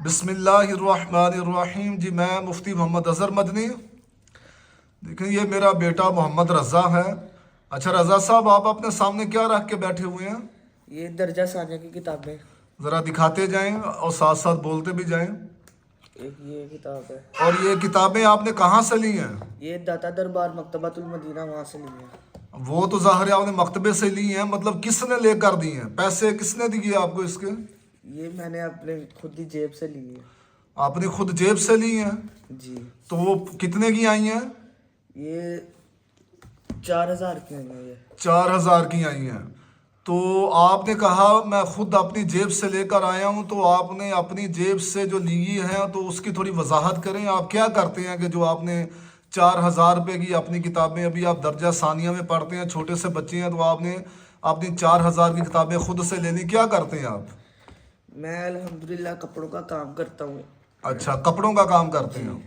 بسم اللہ الرحمن الرحیم. جی میں مفتی محمد اظہر مدنی. دیکھیں یہ میرا بیٹا محمد رضا ہے. اچھا رضا صاحب آپ اپنے سامنے کیا رکھ کے بیٹھے ہوئے ہیں؟ یہ درجہ ثانیہ کی کتابیں. ذرا دکھاتے جائیں اور ساتھ ساتھ بولتے بھی جائیں. ایک یہ کتاب ہے. اور یہ کتابیں آپ نے کہاں سے لی ہیں؟ یہ داتا دربار مکتبۃ المدینہ وہاں سے لی ہے. وہ تو ظاہر ہے آپ نے مکتبے سے لی ہیں. مطلب کس نے لے کر دی ہیں؟ پیسے کس نے دیے آپ کو اس کے؟ یہ میں نے اپنے خود ہی جیب سے لی ہے. آپ نے خود جیب سے لی ہیں؟ جی. تو وہ کتنے کی آئی ہیں؟ یہ 4000 کی ہیں. یہ 4000 کی آئی ہیں. تو آپ نے کہا میں خود اپنی جیب سے لے کر آیا ہوں. تو آپ نے اپنی جیب سے جو لی ہیں تو اس کی تھوڑی وضاحت کریں. آپ کیا کرتے ہیں کہ جو آپ نے 4000 روپے کی اپنی کتابیں، ابھی آپ درجہ ثانیہ میں پڑھتے ہیں، چھوٹے سے بچے ہیں، تو آپ نے اپنی 4000 کی کتابیں خود سے لے لی. کیا کرتے ہیں آپ؟ میں الحمدللہ کپڑوں کا کام کرتا ہوں. اچھا کپڑوں کا کام کرتے ہیں.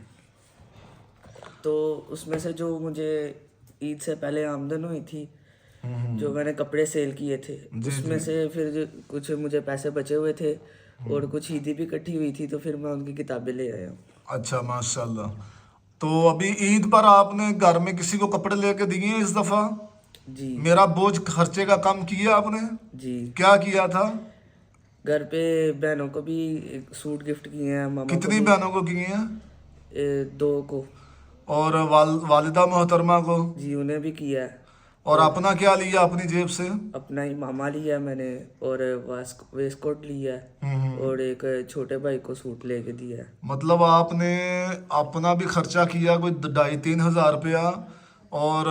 تو اس میں سے جو مجھے عید سے پہلے آمدن ہوئی تھی، جو میں نے کپڑے سیل کیے تھے، اس میں سے پھر کچھ مجھے پیسے بچے ہوئے تھے اور کچھ عیدی بھی اکٹھی ہوئی تھی، تو پھر میں ان کی کتابیں لے آیا ہوں. اچھا ماشاءاللہ. تو ابھی عید پر آپ نے گھر میں کسی کو کپڑے لے کے دیے ہیں اس دفعہ؟ جی. میرا بوجھ خرچے کا کم کیا آپ نے؟ جی. کیا کیا تھا؟ گھر پہ بہنوں کو بھی ایک سوٹ گفٹ کیے ہیں. ماما کو کتنی بھی بہنوں کو کیے ہیں؟ 2 کو. اور والدہ محترمہ کو؟ جی انہیں بھی کیا ہے. اور اپنا کیا لیا اپنی جیب سے؟ اپنا ہی ماما لیا میں نے، اور ویسٹ کوٹ لیا ہے، اور ایک چھوٹے بھائی کو سوٹ لے کے دیا ہے. مطلب آپ نے اپنا بھی خرچہ کیا کوئی 2500-3000 روپیہ، اور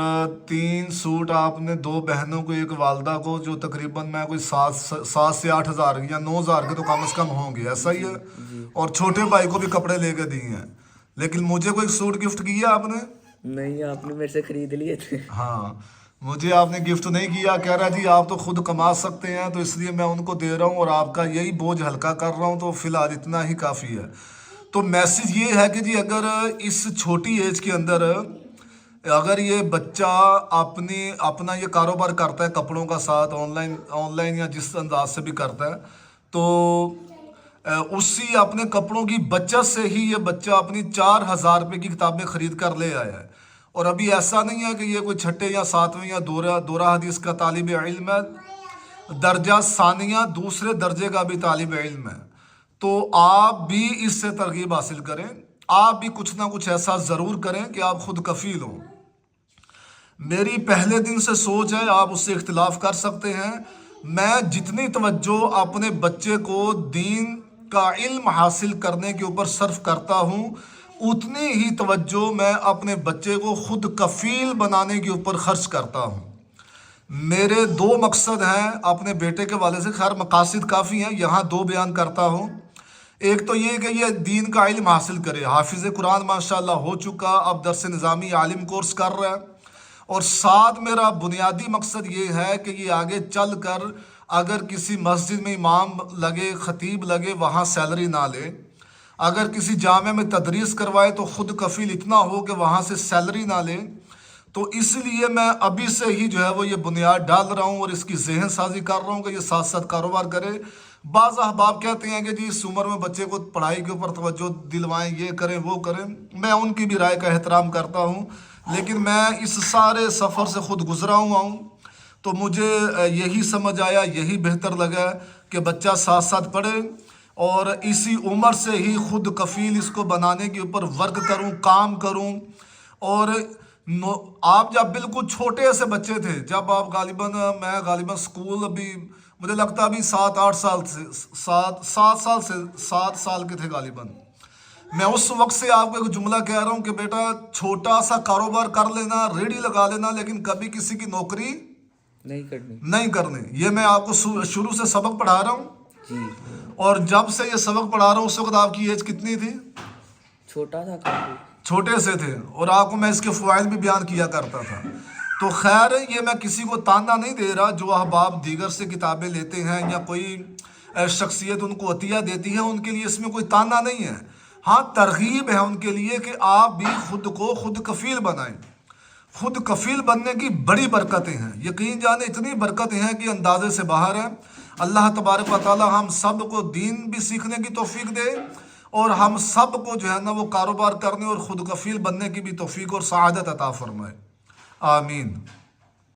3 سوٹ آپ نے 2 بہنوں کو، ایک والدہ کو، جو تقریباً میں کوئی 7 سے 8000 یا 9000 کے تو کم از کم ہوں گے. ایسا ہی ہے؟ اور چھوٹے بھائی کو بھی کپڑے لے کے دیے ہیں. لیکن مجھے کوئی سوٹ گفٹ کیا آپ نے؟ نہیں، آپ نے میرے سے خرید لیے تھے. ہاں مجھے آپ نے گفٹ نہیں کیا. کہہ رہا جی آپ تو خود کما سکتے ہیں تو اس لیے میں ان کو دے رہا ہوں اور آپ کا یہی بوجھ ہلکا کر رہا ہوں. تو فی الحال اتنا ہی کافی ہے. تو میسج یہ ہے کہ جی اگر اس چھوٹی ایج کے اندر اگر یہ بچہ اپنا یہ کاروبار کرتا ہے کپڑوں کا ساتھ، آن لائن یا جس انداز سے بھی کرتا ہے، تو اسی اپنے کپڑوں کی بچت سے ہی یہ بچہ اپنی 4000 روپے کی کتابیں خرید کر لے آیا ہے. اور ابھی ایسا نہیں ہے کہ یہ کوئی چھٹے یا 7ویں یا دورہ حدیث کا طالب علم ہے، درجہ ثانیہ دوسرے درجے کا بھی طالب علم ہے. تو آپ بھی اس سے ترغیب حاصل کریں. آپ بھی کچھ نہ کچھ ایسا ضرور کریں کہ آپ خود کفیل ہوں. میری پہلے دن سے سوچ ہے، آپ اس سے اختلاف کر سکتے ہیں، میں جتنی توجہ اپنے بچے کو دین کا علم حاصل کرنے کے اوپر صرف کرتا ہوں، اتنی ہی توجہ میں اپنے بچے کو خود کفیل بنانے کے اوپر خرچ کرتا ہوں. میرے 2 مقصد ہیں اپنے بیٹے کے والے سے. خیر مقاصد کافی ہیں، یہاں 2 بیان کرتا ہوں. ایک تو یہ کہ یہ دین کا علم حاصل کرے. حافظ قرآن ماشاءاللہ ہو چکا، اب درس نظامی عالم کورس کر رہا ہے. اور ساتھ میرا بنیادی مقصد یہ ہے کہ یہ آگے چل کر اگر کسی مسجد میں امام لگے، خطیب لگے، وہاں سیلری نہ لے. اگر کسی جامعہ میں تدریس کروائے تو خود کفیل اتنا ہو کہ وہاں سے سیلری نہ لے. تو اس لیے میں ابھی سے ہی جو ہے وہ یہ بنیاد ڈال رہا ہوں اور اس کی ذہن سازی کر رہا ہوں کہ یہ ساتھ ساتھ کاروبار کرے. بعض احباب کہتے ہیں کہ جی اس عمر میں بچے کو پڑھائی کے اوپر توجہ دلوائیں، یہ کریں وہ کریں. میں ان کی بھی رائے کا احترام کرتا ہوں، لیکن میں اس سارے سفر سے خود گزرا ہوا ہوں. تو مجھے یہی سمجھ آیا، یہی بہتر لگا کہ بچہ ساتھ ساتھ پڑھے اور اسی عمر سے ہی خود کفیل اس کو بنانے کے اوپر ورک کروں، کام کروں. اور آپ جب بالکل چھوٹے سے بچے تھے، جب آپ میں غالباً سکول ابھی مجھے لگتا ابھی 7 سال کے تھے غالباً. میں اس وقت سے آپ کو ایک جملہ کہہ رہا ہوں کہ بیٹا چھوٹا سا کاروبار کر لینا، ریڑھی لگا لینا، لیکن کبھی کسی کی نوکری نہیں کرنی. یہ میں آپ کو شروع سے سبق پڑھا رہا ہوں. جی. اور جب سے یہ سبق پڑھا رہا ہوں اس وقت آپ کی ایج کتنی تھی؟ چھوٹا تھا کافی. چھوٹے سے تھے، اور آپ کو میں اس کے فوائد بھی بیان کیا کرتا تھا. تو خیر یہ میں کسی کو تانا نہیں دے رہا. جو احباب دیگر سے کتابیں لیتے ہیں یا کوئی شخصیت ان کو عطیہ دیتی ہے، ان کے لیے اس میں کوئی تانا نہیں ہے. ہاں ترغیب ہے ان کے لیے کہ آپ بھی خود کو خود کفیل بنائیں. خود کفیل بننے کی بڑی برکتیں ہیں، یقین جانے اتنی برکتیں ہیں کہ اندازے سے باہر ہیں. اللہ تبارک و تعالی ہم سب کو دین بھی سیکھنے کی توفیق دے اور ہم سب کو جو ہے نا وہ کاروبار کرنے اور خود کفیل بننے کی بھی توفیق اور سعادت عطا فرمائے، آمین۔